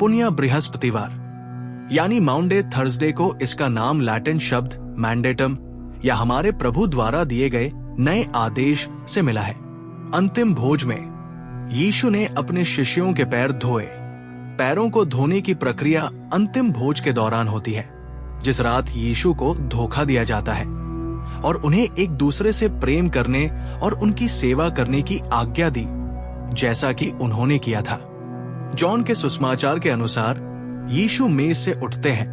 पुण्य बृहस्पतिवार यानी माउंडे थर्सडे को इसका नाम लैटिन शब्द मैंडेटम या हमारे प्रभु द्वारा दिए गए नए आदेश से मिला है। अंतिम भोज में यीशु ने अपने शिष्यों के पैर धोए। पैरों को धोने की प्रक्रिया अंतिम भोज के दौरान होती है, जिस रात यीशु को धोखा दिया जाता है और उन्हें एक दूसरे से प्रेम करने और उनकी सेवा करने की आज्ञा दी, जैसा कि उन्होंने किया था। जॉन के सुसमाचार के अनुसार यीशु मेज से उठते हैं,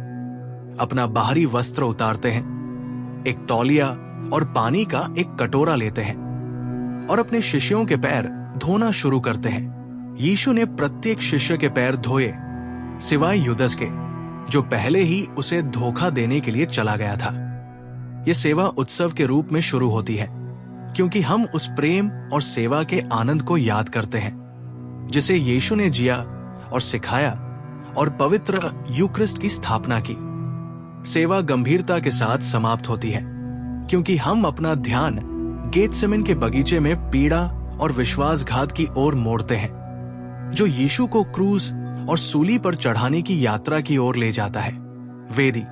अपना बाहरी वस्त्र उतारते हैं, एक तौलिया और पानी का एक कटोरा लेते हैं और अपने शिष्यों के पैर धोना शुरू करते हैं। यीशु ने प्रत्येक शिष्य के पैर धोए, सिवाय युदस के, जो पहले ही उसे धोखा देने के लिए चला गया था। यह सेवा उत्सव के रूप में शुरू होती है, क्योंकि हम उस प्रेम और सेवा के आनंद को याद करते हैं जिसे यीशु ने जिया और सिखाया और पवित्र यूक्रिस्ट की स्थापना की। सेवा गंभीरता के साथ समाप्त होती है, क्योंकि हम अपना ध्यान गेतसेमन के बगीचे में पीड़ा और विश्वासघात की ओर मोड़ते हैं, जो यीशु को क्रूस और सूली पर चढ़ाने की यात्रा की ओर ले जाता है। वेदी,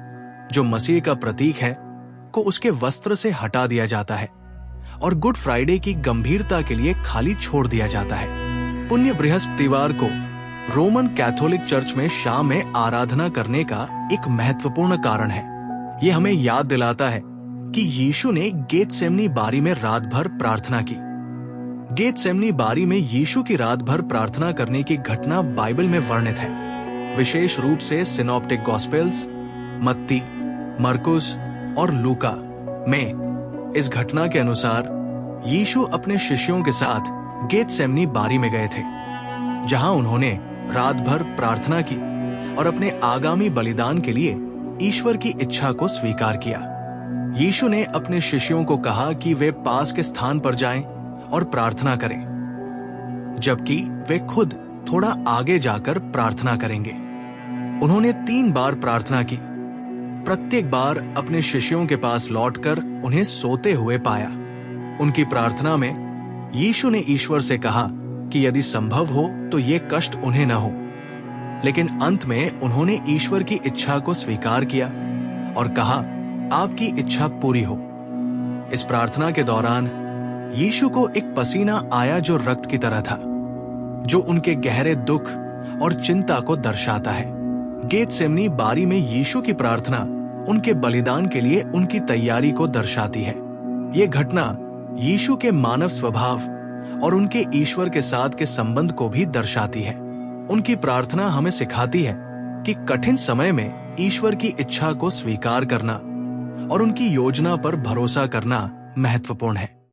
जो मसीह का प्रतीक है, को उसके वस्त्र से हटा दिया जाता है और गुड फ्राइडे की गंभीरता के लिए खाली छोड़ दिया जाता है। पुण्य बृहस्पतिवार को रोमन कैथोलिक चर्च में शाम में आराधना करने का एक महत्वपूर्ण कारण है। यह हमें याद दिलाता है कि यीशु ने गेतसेमनी बारी में रात भर प्रार्थना की। गेतसेमनी बारी में यीशु की रात भर प्रार्थना करने की घटना बाइबल में वर्णित है, विशेष रूप से सिनॉप्टिक गॉस्पेल्स, मत्ती, मरकुस और लूका में। इस घटना के अनुसार यीशु अपने शिष्यों के साथ गेतसेमनी बारी में गए थे, जहां उन्होंने रात भर प्रार्थना की और अपने आगामी बलिदान के लिए ईश्वर की इच्छा को स्वीकार किया। यीशु ने अपने शिष्यों को कहा कि वे पास के स्थान पर जाएं और प्रार्थना करें, जबकि वे खुद थोड़ा आगे जाकर प्रार्थना करेंगे। उन्होंने 3 बार प्रार्थना की। प्रत्येक बार अपने शिष्यों के पास लौटकर उन्हें सोते हुए पाया। उनकी प्रार्थना में यीशु ने ईश्वर से कहा कि यदि संभव हो तो ये कष्ट उन्हें न हो, लेकिन अंत में उन्होंने ईश्वर की इच्छा को स्वीकार किया और कहा, आपकी इच्छा पूरी हो। इस प्रार्थना के दौरान यीशु को एक पसीना आया जो रक्त की तरह था, जो उनके गहरे दुख और चिंता को दर्शाता है। गेतसेमनी बारी में यीशु की प्रार्थना उनके बलिदान के लिए उनकी तैयारी को दर्शाती है। ये घटना यीशु के मानव स्वभाव और उनके ईश्वर के साथ के संबंध को भी दर्शाती है। उनकी प्रार्थना हमें सिखाती है कि कठिन समय में ईश्वर की इच्छा को स्वीकार करना और उनकी योजना पर भरोसा करना महत्वपूर्ण है।